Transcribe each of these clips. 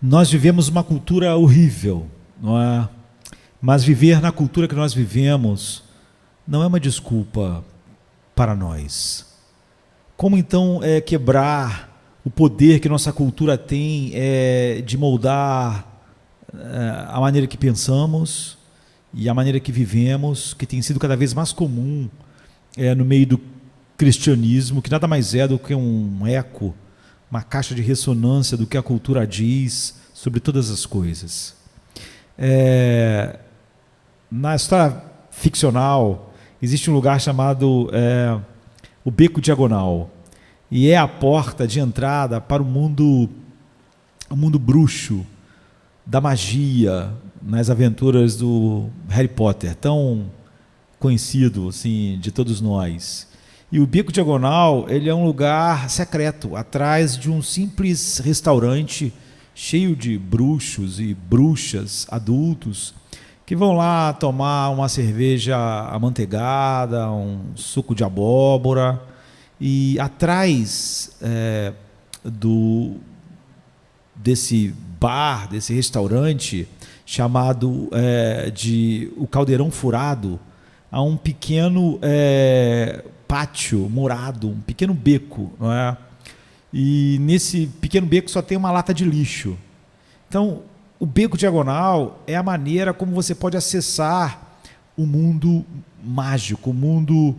Nós vivemos uma cultura horrível, não é? Mas viver na cultura que nós vivemos não é uma desculpa para nós. Como então quebrar o poder que nossa cultura tem de moldar a maneira que pensamos e a maneira que vivemos, que tem sido cada vez mais comum no meio do cristianismo, que nada mais é do que um eco, uma caixa de ressonância do que a cultura diz sobre todas as coisas. Na história ficcional, existe um lugar chamado o Beco Diagonal, e é a porta de entrada para o mundo bruxo, da magia, nas aventuras do Harry Potter, tão conhecido assim, de todos nós. E o Beco Diagonal, ele é um lugar secreto, atrás de um simples restaurante cheio de bruxos e bruxas adultos que vão lá tomar uma cerveja amanteigada, um suco de abóbora, e atrás desse bar, desse restaurante chamado de o Caldeirão Furado, há um pequeno pátio murado, um pequeno beco, não é? E nesse pequeno beco só tem uma lata de lixo. Então, o Beco Diagonal é a maneira como você pode acessar o mundo mágico, o mundo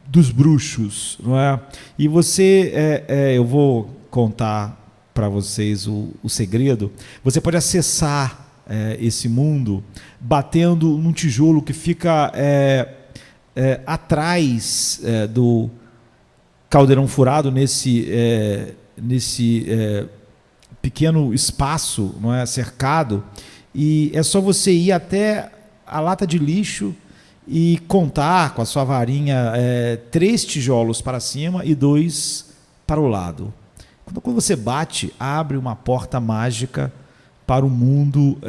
dos bruxos, não é? E você, eu vou contar para vocês o segredo. Você pode acessar esse mundo batendo num tijolo que fica atrás do Caldeirão Furado, nesse pequeno espaço, não é, cercado, e é só você ir até a lata de lixo e contar com a sua varinha 3 tijolos para cima e 2 para o lado. Quando você bate, abre uma porta mágica para o mundo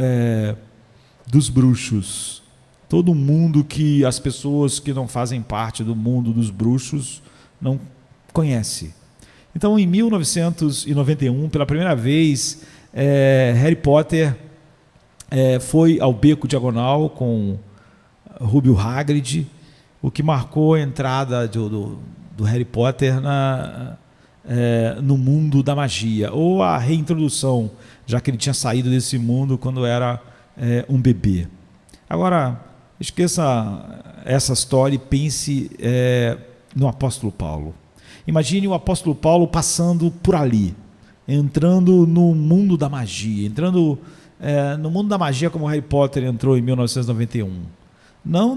dos bruxos. Todo mundo que as pessoas que não fazem parte do mundo dos bruxos não conhece. Então, em 1991, pela primeira vez, Harry Potter foi ao Beco Diagonal com Rubio Hagrid, o que marcou a entrada do Harry Potter no mundo da magia, ou a reintrodução, já que ele tinha saído desse mundo quando era um bebê. Agora, esqueça essa história e pense no apóstolo Paulo. Imagine o apóstolo Paulo passando por ali, entrando no mundo da magia, entrando no mundo da magia como Harry Potter entrou em 1991. Não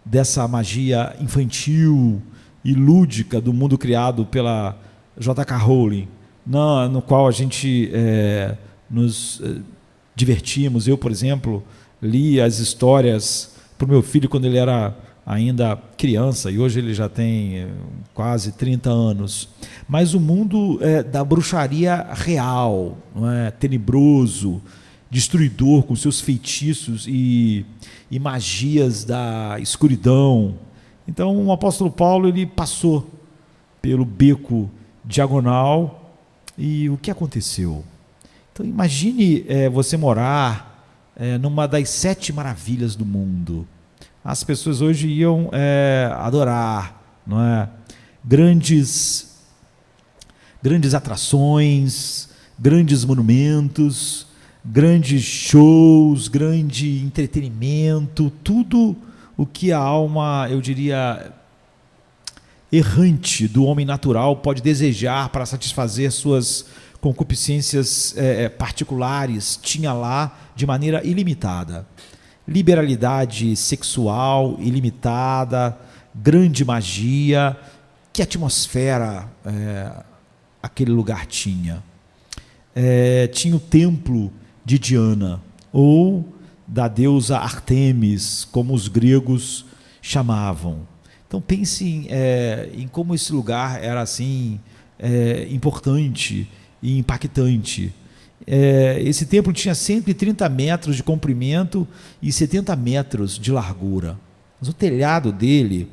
dessa magia infantil e lúdica do mundo criado pela J.K. Rowling, no qual a gente nos divertimos. Eu, por exemplo, li as histórias para o meu filho quando ele era ainda criança, e hoje ele já tem quase 30 anos. Mas o mundo da bruxaria real, não é? Tenebroso, destruidor, com seus feitiços e magias da escuridão. Então, o apóstolo Paulo, ele passou pelo Beco Diagonal, e o que aconteceu? Então, imagine você morar numa das 7 maravilhas do mundo. As pessoas hoje iam adorar, não é? Grandes atrações, grandes monumentos, grandes shows, grande entretenimento, tudo o que a alma, eu diria, errante do homem natural pode desejar para satisfazer suas concupiscências particulares, tinha lá de maneira ilimitada. Liberalidade sexual ilimitada, grande magia. Que atmosfera aquele lugar tinha? Tinha o templo de Diana, ou da deusa Artemis, como os gregos chamavam. Então pense em como esse lugar era assim importante e impactante. Esse templo tinha 130 metros de comprimento e 70 metros de largura. Mas o telhado dele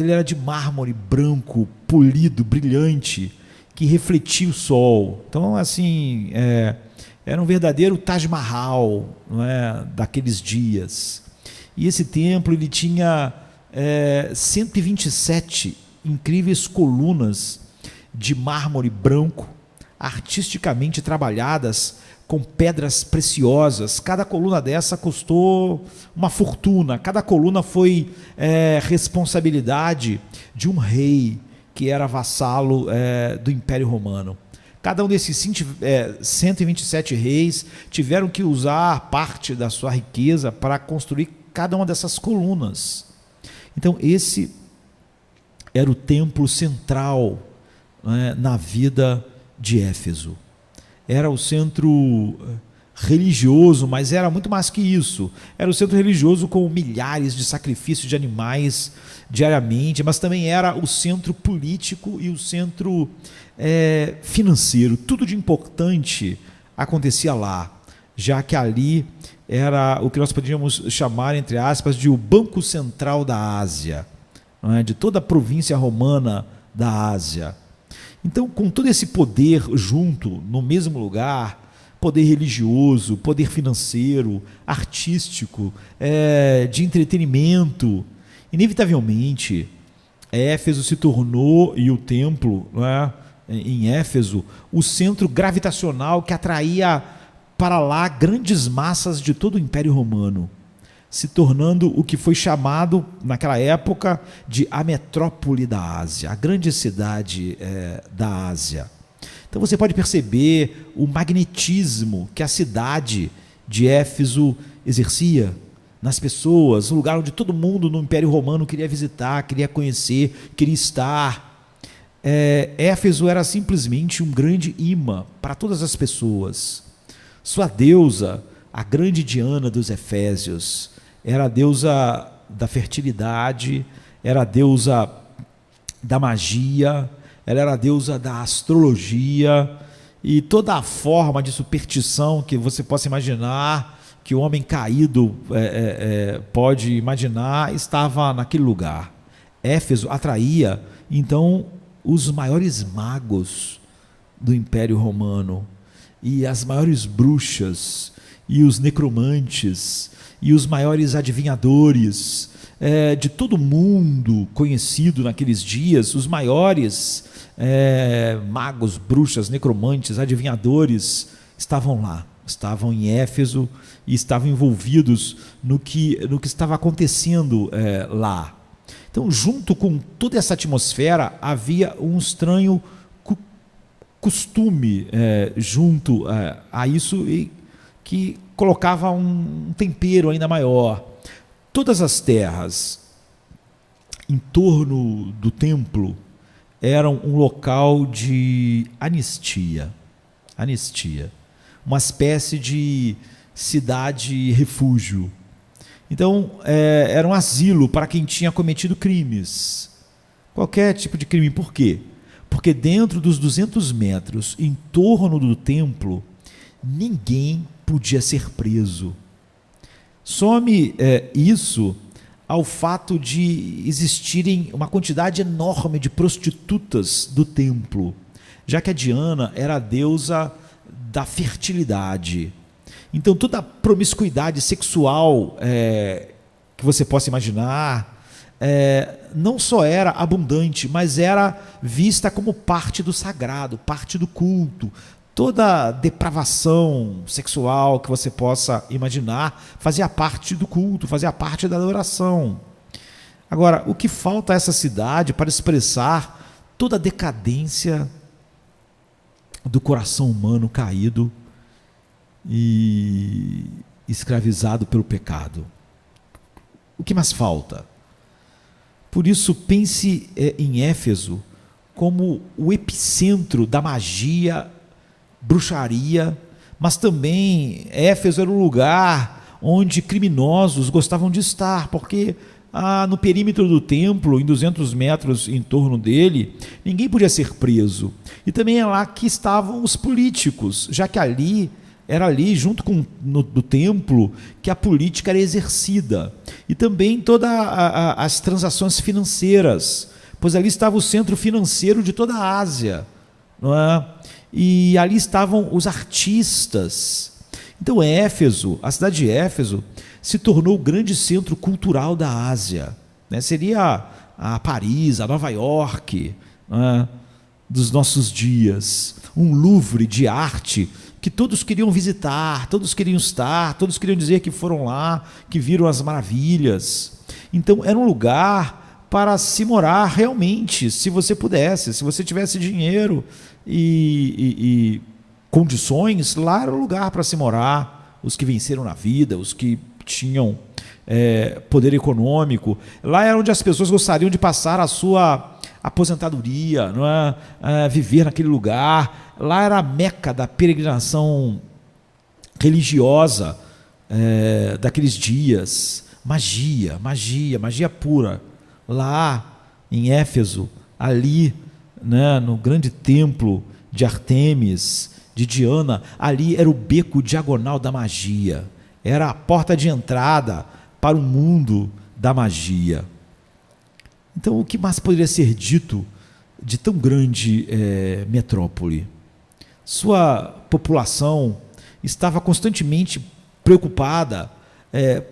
era de mármore branco, polido, brilhante, que refletia o sol. Então, assim, era um verdadeiro Taj Mahal, não é, daqueles dias. E esse templo ele tinha 127 incríveis colunas de mármore branco, artisticamente trabalhadas com pedras preciosas. Cada coluna dessa custou uma fortuna. Cada coluna foi responsabilidade de um rei que era vassalo do Império Romano. Cada um desses 127 reis tiveram que usar parte da sua riqueza para construir cada uma dessas colunas. Então, esse era o templo central, né, na vida de Éfeso. Era o centro religioso, mas era muito mais que isso. Era o centro religioso com milhares de sacrifícios de animais diariamente, mas também era o centro político e o centro financeiro. Tudo de importante acontecia lá, já que ali era o que nós poderíamos chamar, entre aspas, de o Banco Central da Ásia, não é? De toda a província romana da Ásia. Então, com todo esse poder junto, no mesmo lugar, poder religioso, poder financeiro, artístico, de entretenimento, inevitavelmente, Éfeso se tornou, e o templo, não é, em Éfeso, o centro gravitacional que atraía para lá grandes massas de todo o Império Romano, se tornando o que foi chamado, naquela época, de a metrópole da Ásia, a grande cidade da Ásia. Então você pode perceber o magnetismo que a cidade de Éfeso exercia nas pessoas, um lugar onde todo mundo no Império Romano queria visitar, queria conhecer, queria estar. Éfeso era simplesmente um grande imã para todas as pessoas. Sua deusa, a grande Diana dos Efésios, era a deusa da fertilidade, era a deusa da magia, ela era a deusa da astrologia e toda a forma de superstição que você possa imaginar, que o homem caído pode imaginar, estava naquele lugar. Éfeso atraía, então, os maiores magos do Império Romano, e as maiores bruxas, e os necromantes, e os maiores adivinhadores de todo mundo conhecido naqueles dias, os maiores magos, bruxas, necromantes, adivinhadores, estavam lá, estavam em Éfeso e estavam envolvidos no que estava acontecendo lá. Então, junto com toda essa atmosfera, havia um estranho costume junto a isso, e que colocava um tempero ainda maior. Todas as terras em torno do templo eram um local de anistia, uma espécie de cidade-refúgio. Então, era um asilo para quem tinha cometido crimes, qualquer tipo de crime. Por quê? Porque dentro dos 200 metros, em torno do templo, ninguém podia ser preso. Some isso ao fato de existirem uma quantidade enorme de prostitutas do templo, já que a Diana era a deusa da fertilidade. Então, toda a promiscuidade sexual que você possa imaginar, não só era abundante, mas era vista como parte do sagrado, parte do culto. Toda depravação sexual que você possa imaginar fazia parte do culto, fazia parte da adoração. Agora, o que falta a essa cidade para expressar toda a decadência do coração humano caído e escravizado pelo pecado? O que mais falta? Por isso, pense em Éfeso como o epicentro da magia, bruxaria, mas também Éfeso era um lugar onde criminosos gostavam de estar, porque no perímetro do templo, em 200 metros em torno dele, ninguém podia ser preso. E também é lá que estavam os políticos, já que era ali, junto com do templo, que a política era exercida. E também todas as transações financeiras, pois ali estava o centro financeiro de toda a Ásia, não é? E ali estavam os artistas. Então Éfeso, a cidade de Éfeso, se tornou o grande centro cultural da Ásia, né? Seria a Paris, a Nova York, né, dos nossos dias, um Louvre de arte que todos queriam visitar, todos queriam estar, todos queriam dizer que foram lá, que viram as maravilhas. Então era um lugar para se morar realmente, se você pudesse, se você tivesse dinheiro e condições, lá era o lugar para se morar. Os que venceram na vida, os que tinham poder econômico, lá era onde as pessoas gostariam de passar a sua aposentadoria, não é? Viver naquele lugar. Lá era a meca da peregrinação religiosa daqueles dias. Magia pura. Lá em Éfeso, ali, né, no grande templo de Ártemis, de Diana, ali era o beco diagonal da magia, era a porta de entrada para o mundo da magia. Então, o que mais poderia ser dito de tão grande metrópole? Sua população estava constantemente preocupada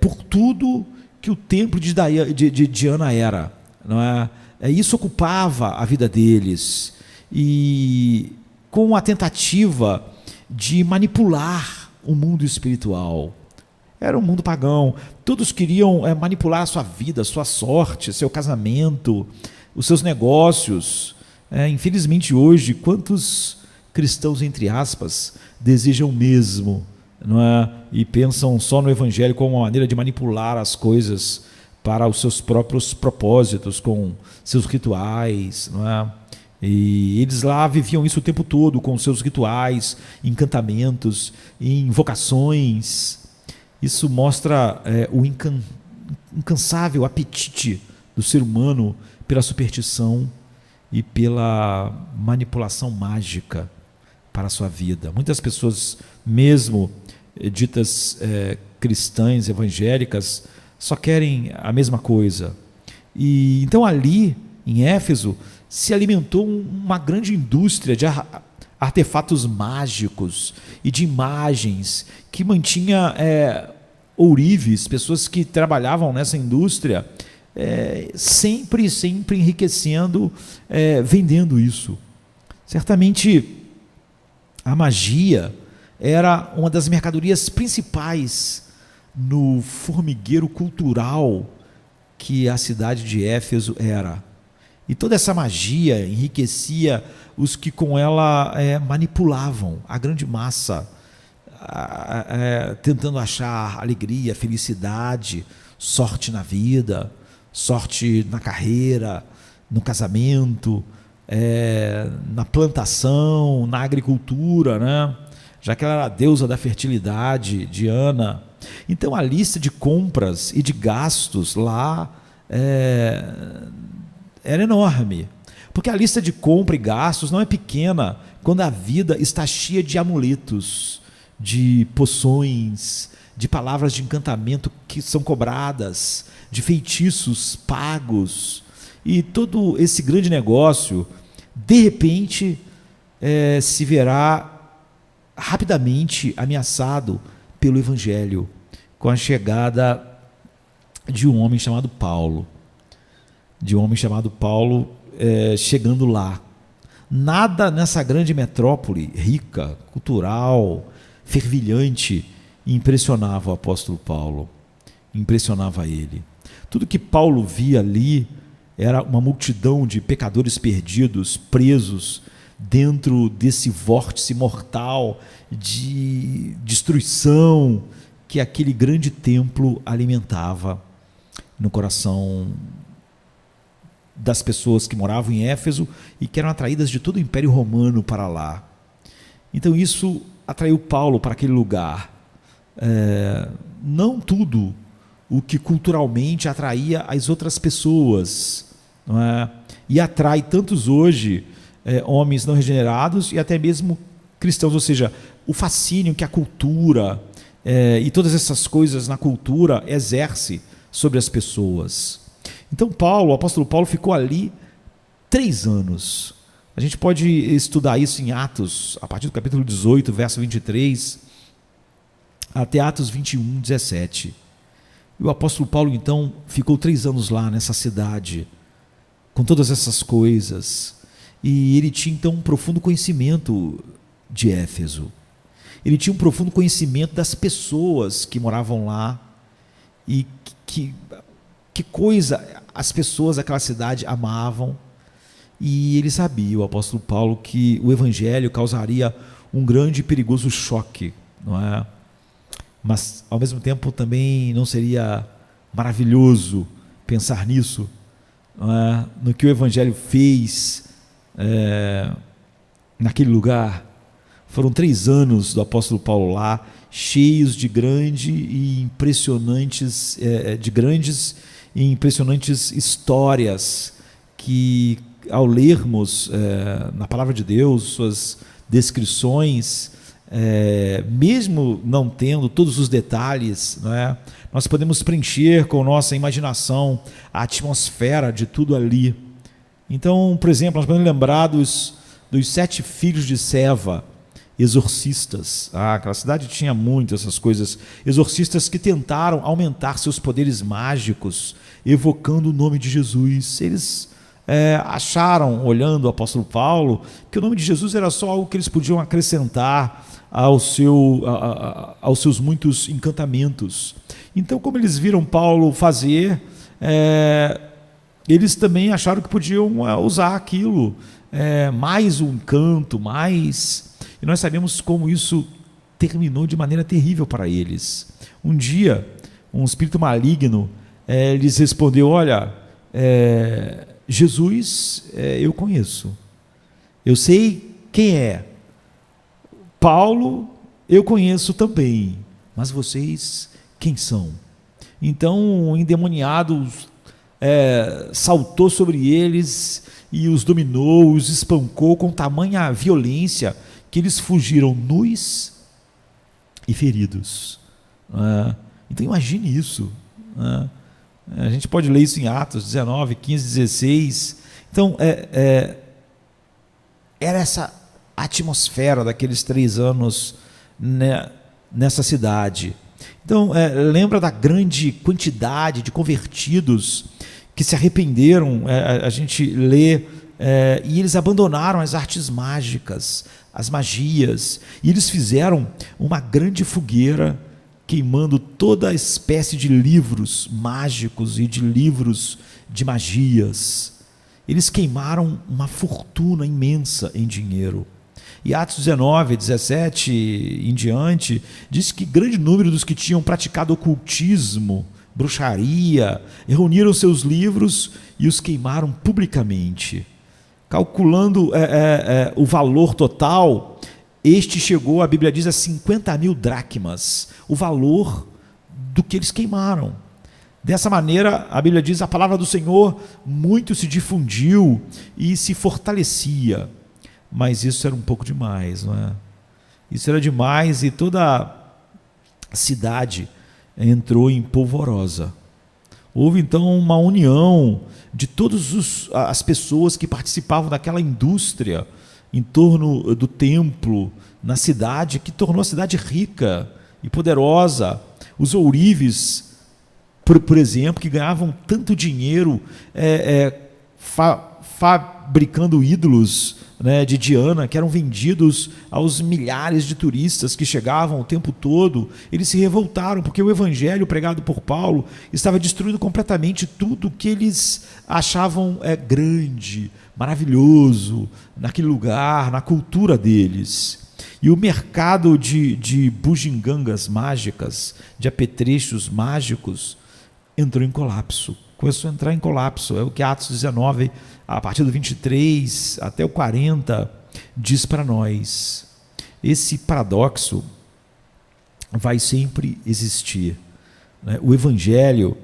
por tudo que o templo de Diana era, não é? Isso ocupava a vida deles, e com a tentativa de manipular o mundo espiritual. Era um mundo pagão, todos queriam manipular a sua vida, a sua sorte, seu casamento, os seus negócios. Infelizmente hoje, quantos cristãos, entre aspas, desejam o mesmo, não é? E pensam só no evangelho como uma maneira de manipular as coisas para os seus próprios propósitos, com seus rituais, não é? E eles lá viviam isso o tempo todo, com seus rituais, encantamentos, invocações. Isso mostra o incansável apetite do ser humano pela superstição e pela manipulação mágica para a sua vida. Muitas pessoas, mesmo ditas cristãs, evangélicas, só querem a mesma coisa. E então ali, em Éfeso, se alimentou uma grande indústria de artefatos mágicos e de imagens que mantinha ourives, pessoas que trabalhavam nessa indústria, sempre enriquecendo, vendendo isso. Certamente a magia era uma das mercadorias principais no formigueiro cultural que a cidade de Éfeso era. E toda essa magia enriquecia os que com ela manipulavam a grande massa, tentando achar alegria, felicidade, sorte na vida, sorte na carreira, no casamento, na plantação, na agricultura, né? Já que ela era a deusa da fertilidade, Diana. Então a lista de compras e de gastos lá era enorme, porque a lista de compra e gastos não é pequena quando a vida está cheia de amuletos, de poções, de palavras de encantamento que são cobradas, de feitiços pagos, e todo esse grande negócio, de repente, se verá rapidamente ameaçado pelo Evangelho, com a chegada de um homem chamado Paulo. Chegando lá. Nada nessa grande metrópole, rica, cultural, fervilhante, impressionava o apóstolo Paulo, impressionava ele. Tudo que Paulo via ali era uma multidão de pecadores perdidos, presos dentro desse vórtice mortal de destruição que aquele grande templo alimentava no coração das pessoas que moravam em Éfeso e que eram atraídas de todo o Império Romano para lá. Então isso atraiu Paulo para aquele lugar. Não tudo o que culturalmente atraía as outras pessoas, não é? E atrai tantos hoje homens não regenerados e até mesmo cristãos, ou seja, o fascínio que a cultura e todas essas coisas na cultura exerce sobre as pessoas. Então o apóstolo Paulo ficou ali 3 anos, A gente pode estudar isso em Atos, a partir do capítulo 18, verso 23, até Atos 21, 17. E o apóstolo Paulo, então, ficou 3 anos lá nessa cidade, com todas essas coisas. E ele tinha, então, um profundo conhecimento de Éfeso. Ele tinha um profundo conhecimento das pessoas que moravam lá e que coisa as pessoas daquela cidade amavam. E ele sabia, o apóstolo Paulo, que o evangelho causaria um grande e perigoso choque, não é? Mas, ao mesmo tempo, também não seria maravilhoso pensar nisso, não é? No que o evangelho fez naquele lugar. Foram 3 anos do apóstolo Paulo lá, cheios de grandes e impressionantes histórias que, ao lermos na palavra de Deus, suas descrições, mesmo não tendo todos os detalhes, não é? Nós podemos preencher com nossa imaginação a atmosfera de tudo ali. Então, por exemplo, nós podemos lembrar dos 7 filhos de Seva, exorcistas. Aquela cidade tinha muitas essas coisas. Exorcistas que tentaram aumentar seus poderes mágicos, evocando o nome de Jesus. Eles acharam, olhando o apóstolo Paulo, que o nome de Jesus era só algo que eles podiam acrescentar aos seus muitos encantamentos. Então, como eles viram Paulo fazer, eles também acharam que podiam usar aquilo, mais um encanto, mais... E nós sabemos como isso terminou de maneira terrível para eles. Um dia, um espírito maligno lhes respondeu: olha, Jesus eu conheço, eu sei quem é, Paulo eu conheço também, mas vocês quem são? Então o endemoniado saltou sobre eles e os dominou, os espancou com tamanha violência que eles fugiram nus e feridos. Então imagine isso. A gente pode ler isso em Atos 19, 15, 16. Então era essa atmosfera daqueles 3 anos nessa cidade. Então lembra da grande quantidade de convertidos que se arrependeram. A gente lê, e eles abandonaram as artes mágicas, as magias, e eles fizeram uma grande fogueira, queimando toda espécie de livros mágicos e de livros de magias. Eles queimaram uma fortuna imensa em dinheiro. E Atos 19, 17 em diante, diz que grande número dos que tinham praticado ocultismo, bruxaria, reuniram seus livros e os queimaram publicamente. Calculando o valor total, este chegou, a Bíblia diz, a 50.000 dracmas, o valor do que eles queimaram. Dessa maneira, a Bíblia diz, a palavra do Senhor muito se difundiu e se fortalecia. Mas isso era um pouco demais, não é? Isso era demais, e toda a cidade entrou em polvorosa. Houve então uma união de todas as pessoas que participavam daquela indústria em torno do templo, na cidade, que tornou a cidade rica e poderosa. Os ourives, por exemplo, que ganhavam tanto dinheiro fabricando ídolos, né, de Diana, que eram vendidos aos milhares de turistas que chegavam o tempo todo. Eles se revoltaram porque o evangelho pregado por Paulo estava destruindo completamente tudo que eles achavam grande, maravilhoso naquele lugar, na cultura deles. E o mercado de bugigangas mágicas, de apetrechos mágicos, entrou em colapso. Começou a entrar em colapso. É o que Atos 19, a partir do 23 até o 40, diz para nós. Esse paradoxo vai sempre existir, né? O evangelho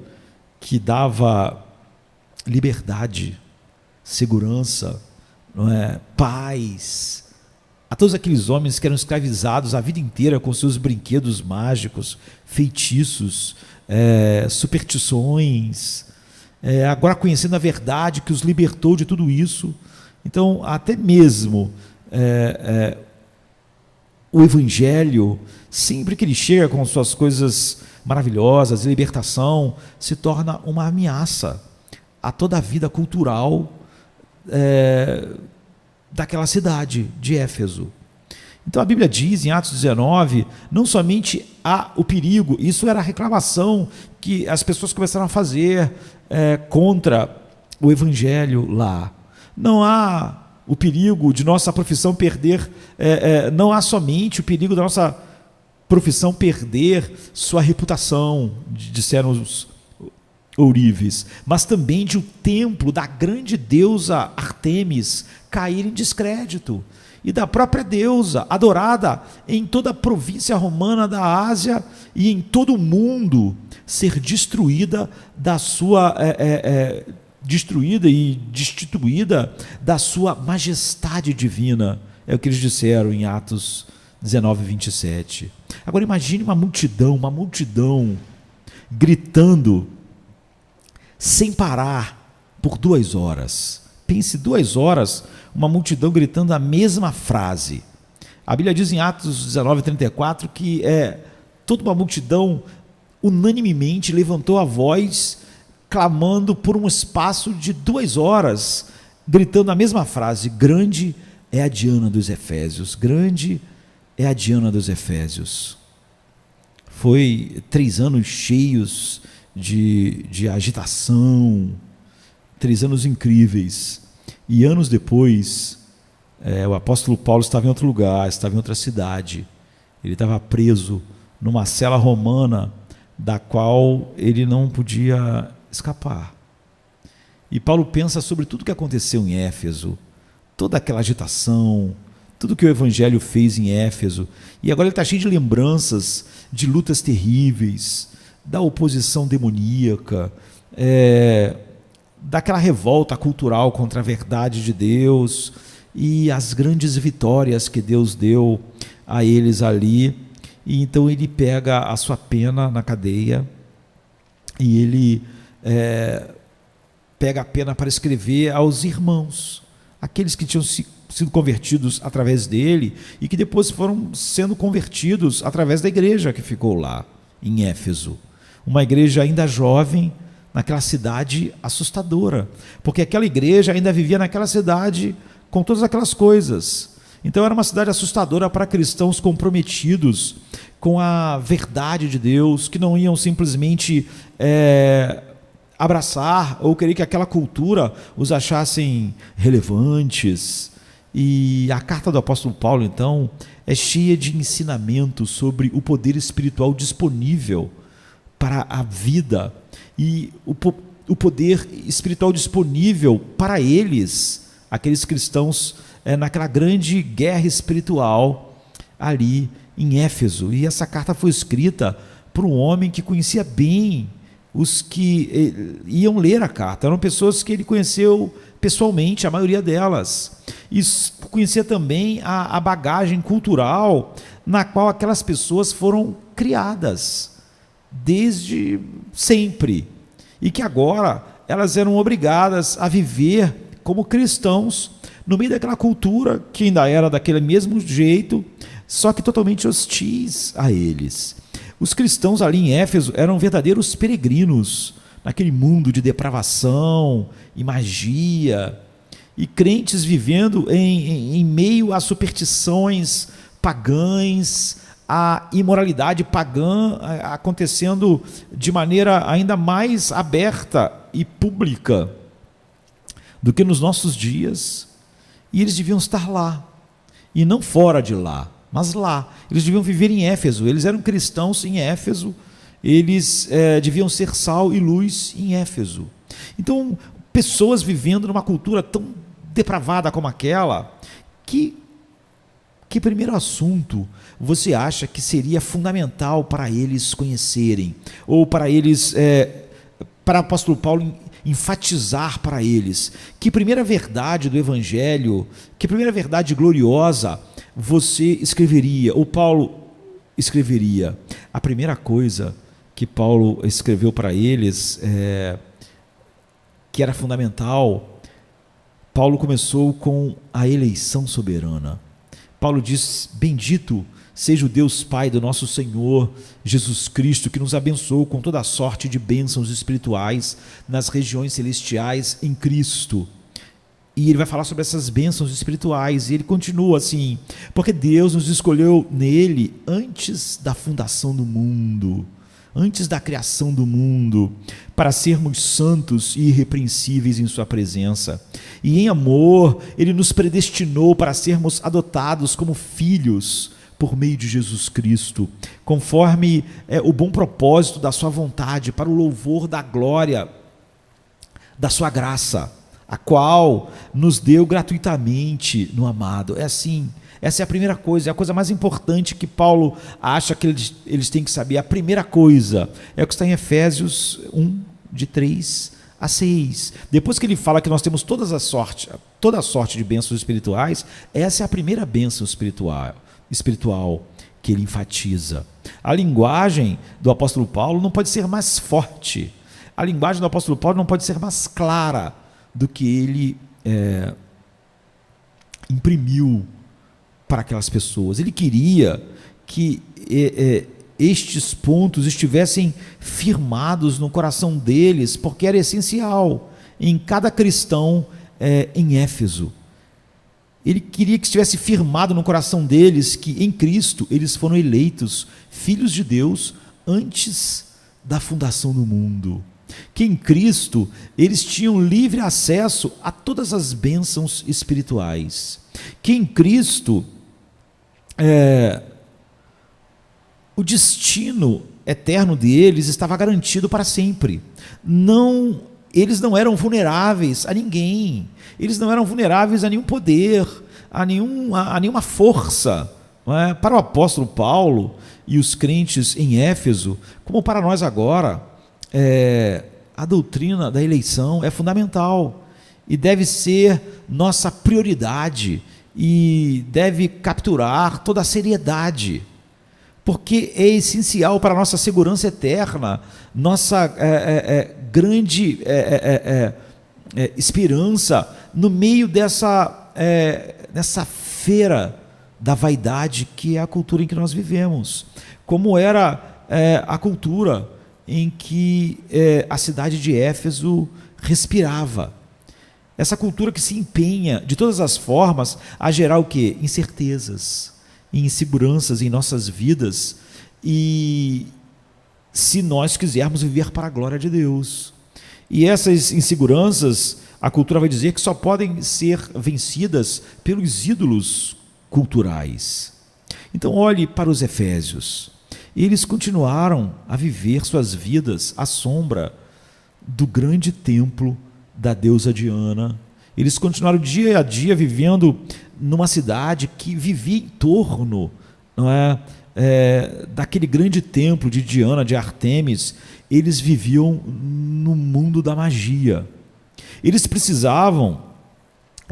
que dava liberdade, segurança, não é? Paz a todos aqueles homens que eram escravizados a vida inteira com seus brinquedos mágicos, feitiços, superstições, agora conhecendo a verdade que os libertou de tudo isso, Então, até mesmo o Evangelho, sempre que ele chega com suas coisas maravilhosas, libertação, se torna uma ameaça a toda a vida cultural daquela cidade de Éfeso. Então a Bíblia diz em Atos 19, não somente há o perigo, isso era a reclamação que as pessoas começaram a fazer contra o Evangelho lá. Não há o perigo de nossa profissão perder, não há somente o perigo da nossa profissão perder sua reputação, disseram os ourives, mas também de o templo da grande deusa Artemis cair em descrédito, e da própria deusa, adorada em toda a província romana da Ásia e em todo o mundo, ser destruída da sua destruída e destituída da sua majestade divina. É o que eles disseram em Atos 19, 27. Agora imagine uma multidão gritando sem parar por 2 horas. Pense, 2 horas, uma multidão gritando a mesma frase. A Bíblia diz em Atos 19, 34 que toda uma multidão unanimemente levantou a voz, clamando por um espaço de 2 horas, gritando a mesma frase: grande é a Diana dos Efésios, grande é a Diana dos Efésios. Foi 3 anos cheios de agitação, 3 anos incríveis, e anos depois, o apóstolo Paulo estava em outro lugar, estava em outra cidade, ele estava preso numa cela romana, da qual ele não podia escapar. E Paulo pensa sobre tudo que aconteceu em Éfeso, toda aquela agitação, tudo que o Evangelho fez em Éfeso, e agora ele está cheio de lembranças de lutas terríveis, da oposição demoníaca, daquela revolta cultural contra a verdade de Deus, e as grandes vitórias que Deus deu a eles ali. E então ele pega a sua pena na cadeia, e ele pega a pena para escrever aos irmãos, aqueles que tinham sido convertidos através dele, e que depois foram sendo convertidos através da igreja que ficou lá em Éfeso, uma igreja ainda jovem, naquela cidade assustadora, porque aquela igreja ainda vivia naquela cidade com todas aquelas coisas. Então era uma cidade assustadora para cristãos comprometidos com a verdade de Deus, que não iam simplesmente abraçar ou querer que aquela cultura os achassem relevantes. E a carta do apóstolo Paulo, então, é cheia de ensinamentos sobre o poder espiritual disponível para a vida, e o poder espiritual disponível para eles, aqueles cristãos, naquela grande guerra espiritual ali em Éfeso. E essa carta foi escrita por um homem que conhecia bem os que iam ler a carta. Eram pessoas que ele conheceu pessoalmente, a maioria delas, e conhecia também a bagagem cultural na qual aquelas pessoas foram criadas desde sempre, e que agora elas eram obrigadas a viver como cristãos no meio daquela cultura que ainda era daquele mesmo jeito, só que totalmente hostis a eles. Os cristãos ali em Éfeso eram verdadeiros peregrinos naquele mundo de depravação e magia, e crentes vivendo em meio a superstições pagãs, a imoralidade pagã acontecendo de maneira ainda mais aberta e pública do que nos nossos dias. E eles deviam estar lá, e não fora de lá, mas lá. Eles deviam viver em Éfeso, eles eram cristãos em Éfeso, eles deviam ser sal e luz em Éfeso. Então, pessoas vivendo numa cultura tão depravada como aquela, que primeiro assunto você acha que seria fundamental para eles conhecerem, ou para eles, para o apóstolo Paulo enfatizar para eles? Que primeira verdade do Evangelho, que primeira verdade gloriosa você escreveria, ou Paulo escreveria? A primeira coisa que Paulo escreveu para eles, que era fundamental Paulo começou com a eleição soberana. Paulo diz: bendito seja o Deus Pai do nosso Senhor Jesus Cristo, que nos abençoou com toda a sorte de bênçãos espirituais nas regiões celestiais em Cristo. E ele vai falar sobre essas bênçãos espirituais, e ele continua assim: porque Deus nos escolheu nele antes da fundação do mundo, antes da criação do mundo, para sermos santos e irrepreensíveis em sua presença. E em amor, ele nos predestinou para sermos adotados como filhos por meio de Jesus Cristo, conforme o bom propósito da sua vontade, para o louvor da glória da sua graça, a qual nos deu gratuitamente no amado. É assim. Essa é a primeira coisa, é a coisa mais importante que Paulo acha que eles têm que saber. A primeira coisa é o que está em Efésios 1, de 3 a 6. Depois que ele fala que nós temos toda a sorte de bênçãos espirituais, essa é a primeira bênção espiritual que ele enfatiza. A linguagem do apóstolo Paulo não pode ser mais forte. A linguagem do apóstolo Paulo não pode ser mais clara do que ele imprimiu para aquelas pessoas. Ele queria que estes pontos estivessem firmados no coração deles, porque era essencial em cada cristão em Éfeso. Ele queria que estivesse firmado no coração deles que em Cristo eles foram eleitos filhos de Deus antes da fundação do mundo. Que em Cristo eles tinham livre acesso a todas as bênçãos espirituais. Que em Cristo o destino eterno deles estava garantido para sempre. Eles não eram vulneráveis a ninguém, eles não eram vulneráveis a nenhum poder, a nenhuma força. Não é? Para o apóstolo Paulo e os crentes em Éfeso, como para nós agora, a doutrina da eleição é fundamental e deve ser nossa prioridade e deve capturar toda a seriedade, porque é essencial para a nossa segurança eterna, nossa grande esperança no meio dessa feira da vaidade que é a cultura em que nós vivemos, como era a cultura em que a cidade de Éfeso respirava. Essa cultura que se empenha de todas as formas a gerar o quê? Incertezas, inseguranças em nossas vidas, e se nós quisermos viver para a glória de Deus. E essas inseguranças, a cultura vai dizer que só podem ser vencidas pelos ídolos culturais. Então olhe para os efésios. Eles continuaram a viver suas vidas à sombra do grande templo da deusa Diana. Eles continuaram dia a dia vivendo numa cidade que vivia em torno, não daquele grande templo de Diana, de Artemis. Eles viviam no mundo da magia. Eles precisavam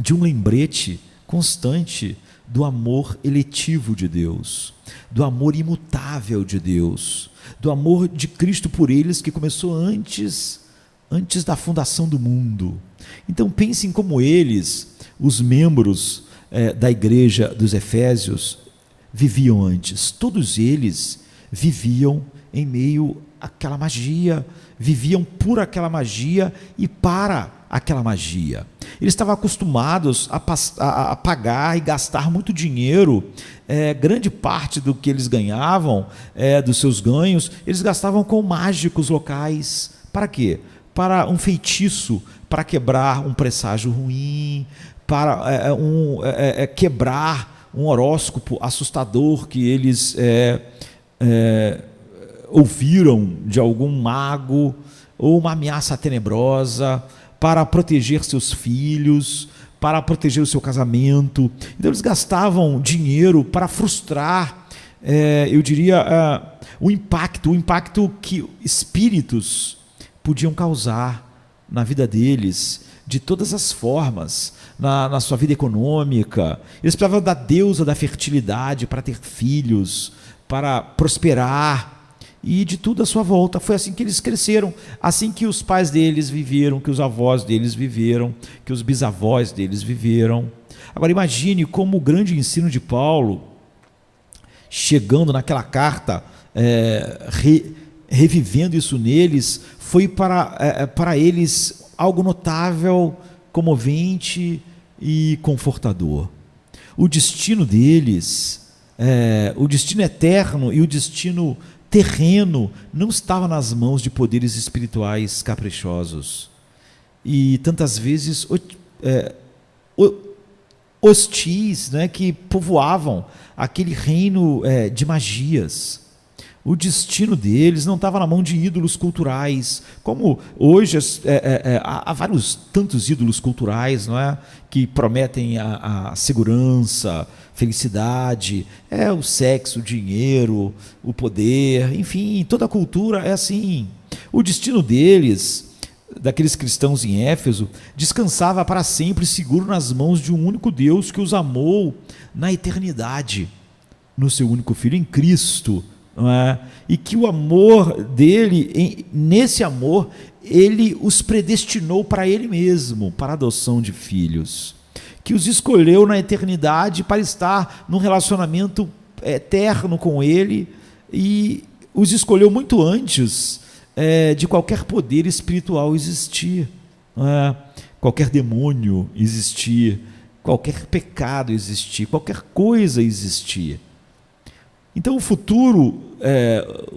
de um lembrete constante do amor eletivo de Deus, do amor imutável de Deus, do amor de Cristo por eles, que começou antes da fundação do mundo. Então pensem como eles, os membros da igreja dos Efésios, viviam antes. Todos eles viviam em meio àquela magia, viviam por aquela magia e para aquela magia. Eles estavam acostumados a pagar e gastar muito dinheiro. Grande parte do que eles ganhavam, dos seus ganhos, eles gastavam com mágicos locais. Para quê? Para um feitiço, para quebrar um presságio ruim, para quebrar um horóscopo assustador que eles ouviram de algum mago, ou uma ameaça tenebrosa, para proteger seus filhos, para proteger o seu casamento. Então eles gastavam dinheiro para frustrar, eu diria, o impacto que espíritos podiam causar na vida deles, de todas as formas, na sua vida econômica. Eles precisavam da deusa da fertilidade para ter filhos, para prosperar. e de tudo à sua volta. Foi assim que eles cresceram, assim que os pais deles viveram, que os avós deles viveram, que os bisavós deles viveram. Agora imagine como o grande ensino de Paulo, chegando naquela carta, revivendo isso neles, foi para eles algo notável, comovente e confortador. O destino deles, o destino eterno e o destino terreno não estava nas mãos de poderes espirituais caprichosos e tantas vezes hostis, né, que povoavam aquele reino de magias. O destino deles não estava na mão de ídolos culturais, como hoje há vários tantos ídolos culturais, não é? Que prometem a segurança, felicidade, o sexo, o dinheiro, o poder, enfim, toda a cultura é assim. O destino deles, daqueles cristãos em Éfeso, descansava para sempre seguro nas mãos de um único Deus que os amou na eternidade, no seu único Filho, em Cristo. Não é? E que o amor dele, nesse amor, ele os predestinou para ele mesmo, para a adoção de filhos, que os escolheu na eternidade para estar num relacionamento eterno com ele, e os escolheu muito antes de qualquer poder espiritual existir, não é? Qualquer demônio existir, qualquer pecado existir, qualquer coisa existir. Então o futuro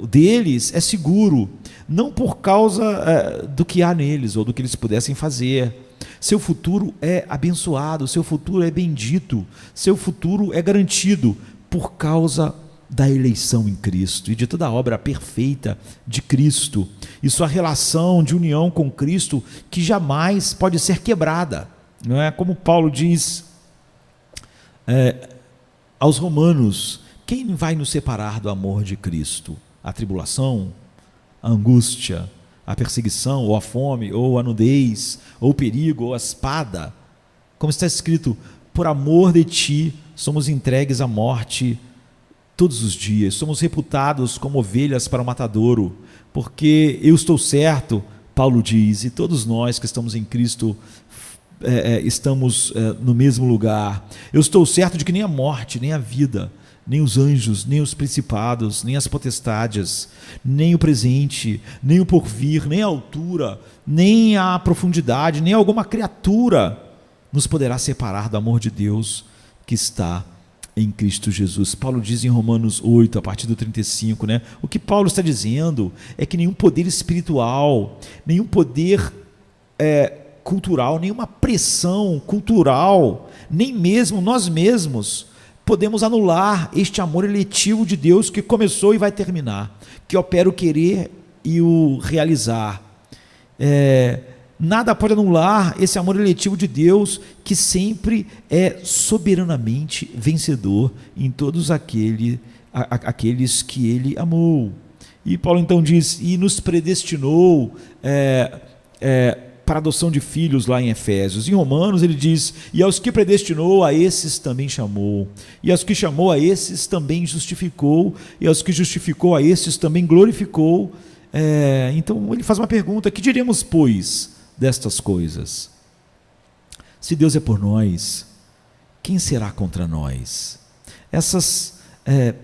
deles é seguro, não por causa do que há neles ou do que eles pudessem fazer. Seu futuro é abençoado, seu futuro é bendito, seu futuro é garantido por causa da eleição em Cristo e de toda a obra perfeita de Cristo e sua relação de união com Cristo, que jamais pode ser quebrada, não é? Como Paulo diz aos Romanos: quem vai nos separar do amor de Cristo? A tribulação, a angústia, a perseguição, ou a fome, ou a nudez, ou o perigo, ou a espada? Como está escrito: por amor de ti somos entregues à morte todos os dias, somos reputados como ovelhas para o matadouro, porque eu estou certo, Paulo diz, e todos nós que estamos em Cristo estamos no mesmo lugar. Eu estou certo de que nem a morte, nem a vida, nem os anjos, nem os principados, nem as potestades, nem o presente, nem o porvir, nem a altura, nem a profundidade, nem alguma criatura nos poderá separar do amor de Deus que está em Cristo Jesus. Paulo diz em Romanos 8, a partir do 35, né? O que Paulo está dizendo é que nenhum poder espiritual, nenhum poder cultural, nenhuma pressão cultural, nem mesmo nós mesmos podemos anular este amor eletivo de Deus que começou e vai terminar, que opera o querer e o realizar. Nada pode anular esse amor eletivo de Deus, que sempre é soberanamente vencedor em todos aqueles que Ele amou. E Paulo então diz: e nos predestinou para a adoção de filhos, lá em Efésios. Em Romanos ele diz: e aos que predestinou, a esses também chamou, e aos que chamou, a esses também justificou, e aos que justificou, a esses também glorificou. Então ele faz uma pergunta: que diremos, pois, destas coisas? Se Deus é por nós, quem será contra nós? Essas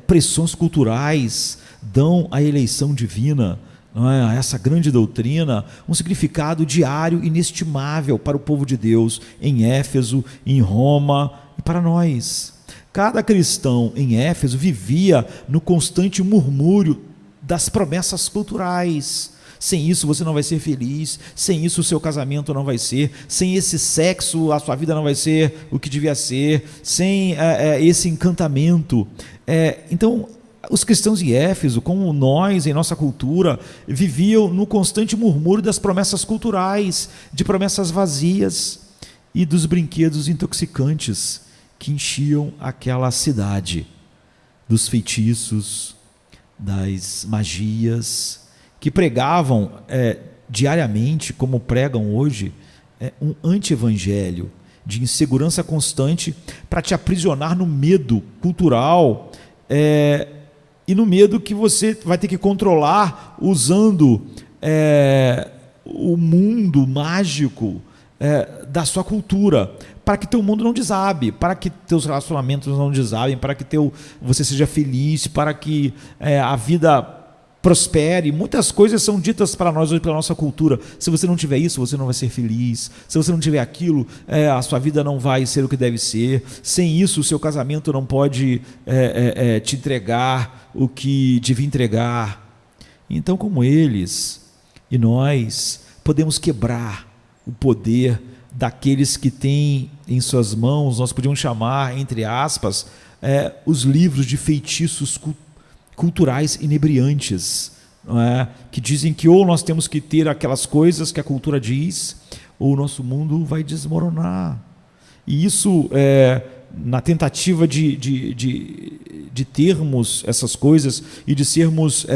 pressões culturais dão à eleição divina, a essa grande doutrina, um significado diário inestimável para o povo de Deus em Éfeso, em Roma e para nós. Cada cristão em Éfeso vivia no constante murmúrio das promessas culturais. Sem isso você não vai ser feliz, sem isso o seu casamento não vai ser, sem esse sexo a sua vida não vai ser o que devia ser, sem esse encantamento. Então, os cristãos em Éfeso, como nós em nossa cultura, viviam no constante murmúrio das promessas culturais, de promessas vazias e dos brinquedos intoxicantes que enchiam aquela cidade, dos feitiços, das magias, que pregavam diariamente, como pregam hoje, um anti-evangelho de insegurança constante para te aprisionar no medo cultural e no medo que você vai ter que controlar usando o mundo mágico da sua cultura, para que teu mundo não desabe, para que teus relacionamentos não desabem, para que você seja feliz, para que a vida prospere. Muitas coisas são ditas para nós hoje pela nossa cultura. Se você não tiver isso, você não vai ser feliz. Se você não tiver aquilo, a sua vida não vai ser o que deve ser. Sem isso, o seu casamento não pode te entregar o que devia entregar. Então, como eles e nós, podemos quebrar o poder daqueles que têm em suas mãos, nós podíamos chamar, entre aspas, os livros de feitiços culturais inebriantes, não é? Que dizem que ou nós temos que ter aquelas coisas que a cultura diz, ou o nosso mundo vai desmoronar. E isso, na tentativa de termos essas coisas e de sermos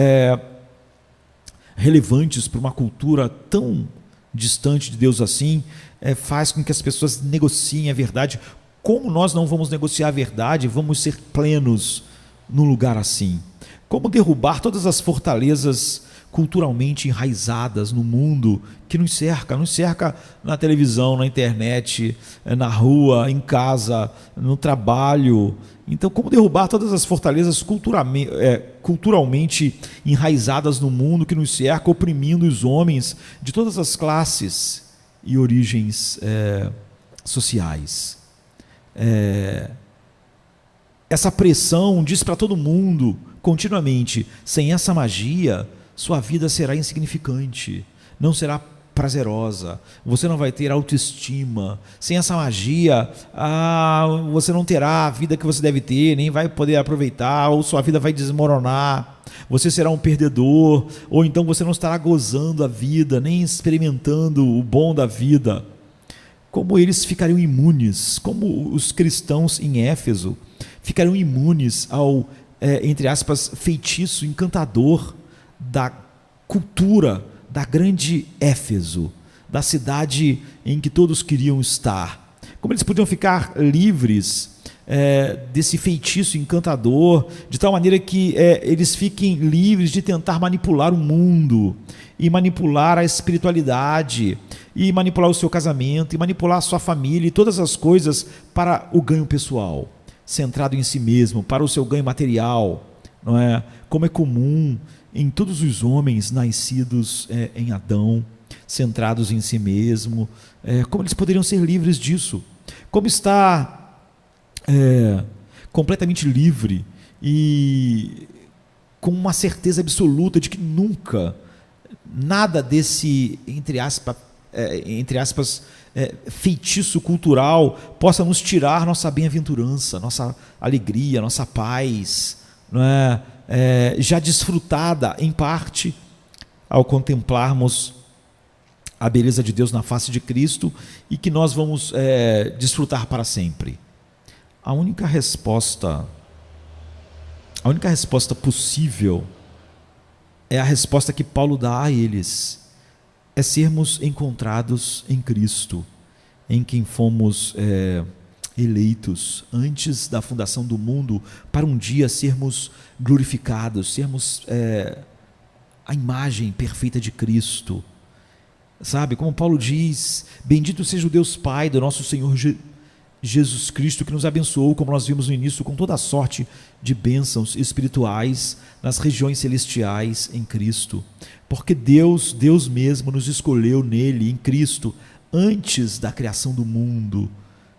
relevantes para uma cultura tão distante de Deus assim, faz com que as pessoas negociem a verdade. Como nós não vamos negociar a verdade, vamos ser plenos num lugar assim? Como derrubar todas as fortalezas culturalmente enraizadas no mundo que nos cerca na televisão, na internet, na rua, em casa, no trabalho. Então, como derrubar todas as fortalezas culturalmente enraizadas no mundo que nos cerca, oprimindo os homens de todas as classes e origens sociais. Essa pressão diz para todo mundo continuamente: sem essa magia, sua vida será insignificante, não será prazerosa, você não vai ter autoestima. Sem essa magia, você não terá a vida que você deve ter, nem vai poder aproveitar, ou sua vida vai desmoronar, você será um perdedor, ou então você não estará gozando a vida, nem experimentando o bom da vida. Como eles ficariam imunes, como os cristãos em Éfeso ficariam imunes ao, entre aspas, feitiço encantador da cultura da grande Éfeso, da cidade em que todos queriam estar. Como eles podiam ficar livres desse feitiço encantador, de tal maneira que eles fiquem livres de tentar manipular o mundo, e manipular a espiritualidade, e manipular o seu casamento, e manipular a sua família, e todas as coisas para o ganho pessoal, centrado em si mesmo, para o seu ganho material, não é? Como é comum em todos os homens nascidos em Adão, centrados em si mesmo. Como eles poderiam ser livres disso? Como está completamente livre e com uma certeza absoluta de que nunca nada desse, entre aspas, feitiço cultural possa nos tirar nossa bem-aventurança, nossa alegria, nossa paz, não é? Já desfrutada em parte ao contemplarmos a beleza de Deus na face de Cristo, e que nós vamos desfrutar para sempre. A única resposta possível é a resposta que Paulo dá a eles: é sermos encontrados em Cristo, em quem fomos eleitos antes da fundação do mundo, para um dia sermos glorificados, sermos a imagem perfeita de Cristo. Sabe, como Paulo diz: bendito seja o Deus Pai do nosso Senhor Jesus Cristo, que nos abençoou, como nós vimos no início, com toda a sorte de bênçãos espirituais nas regiões celestiais em Cristo. Porque Deus mesmo nos escolheu nele, em Cristo, antes da criação do mundo,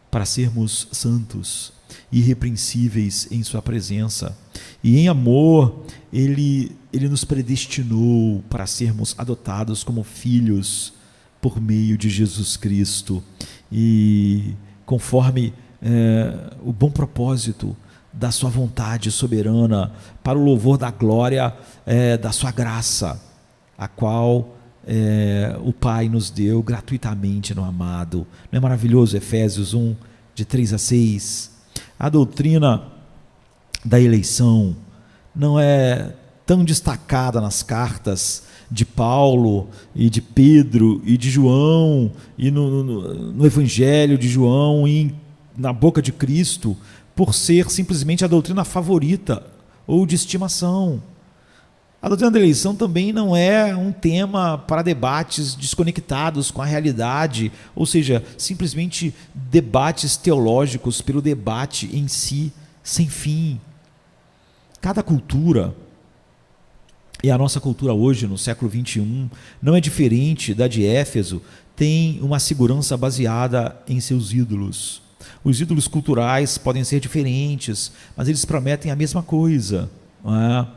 para sermos santos e irrepreensíveis em sua presença. E em amor, Ele nos predestinou para sermos adotados como filhos por meio de Jesus Cristo. E conforme o bom propósito da sua vontade soberana, para o louvor da glória da sua graça, a qual o Pai nos deu gratuitamente no amado. Não é maravilhoso? Efésios 1, de 3 a 6. A doutrina da eleição não é tão destacada nas cartas de Paulo e de Pedro e de João, e no Evangelho de João, e na boca de Cristo, por ser simplesmente a doutrina favorita ou de estimação. A doutrina da eleição também não é um tema para debates desconectados com a realidade, ou seja, simplesmente debates teológicos pelo debate em si, sem fim. Cada cultura, e a nossa cultura hoje, no século XXI, não é diferente da de Éfeso, tem uma segurança baseada em seus ídolos. Os ídolos culturais podem ser diferentes, mas eles prometem a mesma coisa, não é?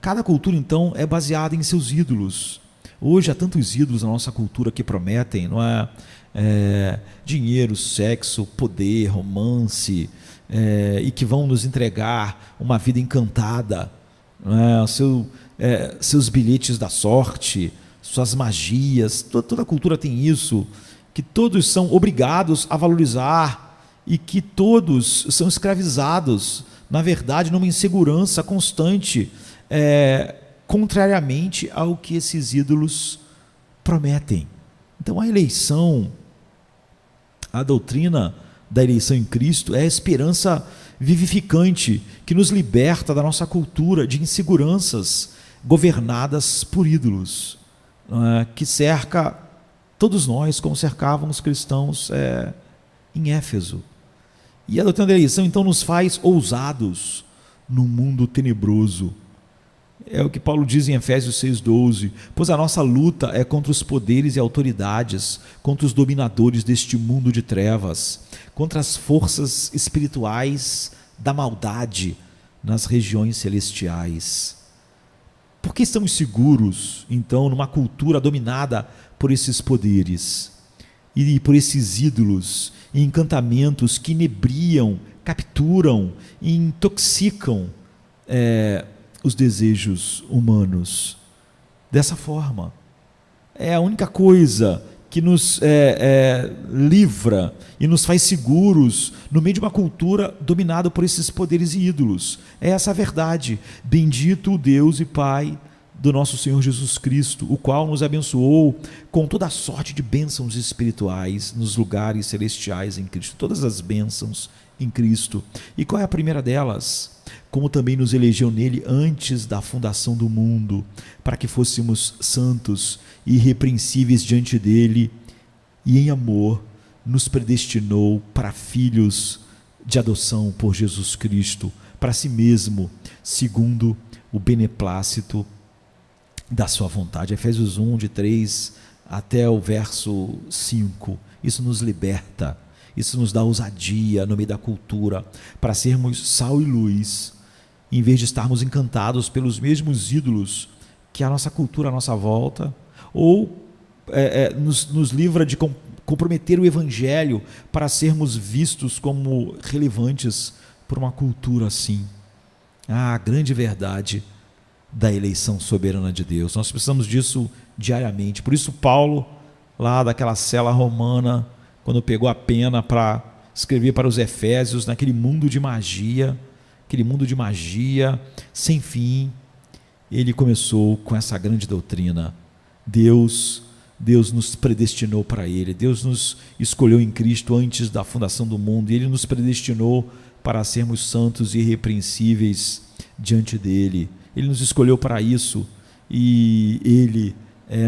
Cada cultura, então, é baseada em seus ídolos. Hoje há tantos ídolos na nossa cultura que prometem, não é? Dinheiro, sexo, poder, romance, e que vão nos entregar uma vida encantada, não é? Seus bilhetes da sorte, suas magias, toda a cultura tem isso, que todos são obrigados a valorizar e que todos são escravizados, na verdade, numa insegurança constante, contrariamente ao que esses ídolos prometem. Então a eleição, a doutrina da eleição em Cristo é a esperança vivificante que nos liberta da nossa cultura de inseguranças governadas por ídolos, que cerca todos nós, como cercavam os cristãos em Éfeso. E a doutrina da eleição, então, nos faz ousados no mundo tenebroso. É o que Paulo diz em Efésios 6,12: pois a nossa luta é contra os poderes e autoridades, contra os dominadores deste mundo de trevas, contra as forças espirituais da maldade nas regiões celestiais. Por que estamos seguros, então, numa cultura dominada por esses poderes e por esses ídolos e encantamentos que inebriam, capturam e intoxicam os desejos humanos? Dessa forma, é a única coisa que nos livra e nos faz seguros no meio de uma cultura dominada por esses poderes e ídolos. É essa a verdade. Bendito o Deus e Pai do nosso Senhor Jesus Cristo, o qual nos abençoou com toda a sorte de bênçãos espirituais nos lugares celestiais em Cristo. Todas as bênçãos em Cristo. E qual é a primeira delas? Como também nos elegeu nele antes da fundação do mundo, para que fôssemos santos e irrepreensíveis diante dele, e em amor nos predestinou para filhos de adoção por Jesus Cristo, para si mesmo, segundo o beneplácito da sua vontade. Efésios 1, de 3 até o verso 5. Isso nos liberta, isso nos dá ousadia no meio da cultura, para sermos sal e luz, em vez de estarmos encantados pelos mesmos ídolos que a nossa cultura à nossa volta, ou nos livra de comprometer o evangelho para sermos vistos como relevantes por uma cultura assim. A grande verdade da eleição soberana de Deus. Nós precisamos disso diariamente. Por isso Paulo, lá daquela cela romana, quando pegou a pena para escrever para os Efésios, naquele mundo de magia, sem fim, ele começou com essa grande doutrina. Deus nos predestinou para ele, Deus nos escolheu em Cristo antes da fundação do mundo, e ele nos predestinou para sermos santos e irrepreensíveis diante dele. Ele nos escolheu para isso, e ele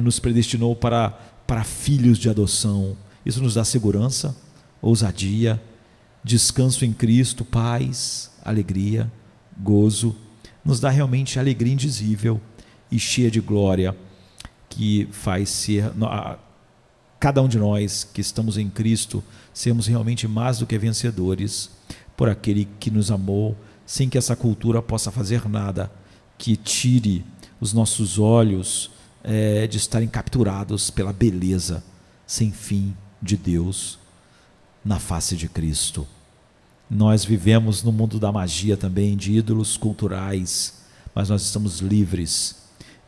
nos predestinou para filhos de adoção. Isso nos dá segurança, ousadia, descanso em Cristo, paz, alegria, gozo. Nos dá realmente alegria indizível e cheia de glória, que faz ser cada um de nós que estamos em Cristo, sermos realmente mais do que vencedores por aquele que nos amou, sem que essa cultura possa fazer nada que tire os nossos olhos de estarem capturados pela beleza sem fim de Deus na face de Cristo. Nós vivemos no mundo da magia também, de ídolos culturais, mas nós estamos livres,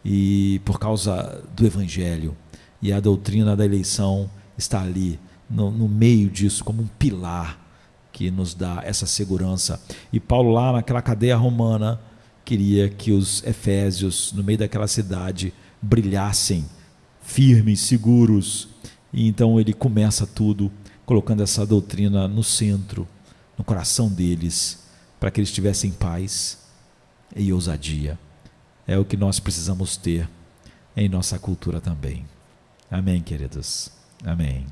e por causa do Evangelho, e a doutrina da eleição está ali, no meio disso, como um pilar que nos dá essa segurança. E Paulo, lá naquela cadeia romana, queria que os efésios, no meio daquela cidade, brilhassem firmes, seguros, e então ele começa tudo colocando essa doutrina no centro, no coração deles, para que eles tivessem paz e ousadia. É o que nós precisamos ter em nossa cultura também. Amém, queridos? Amém.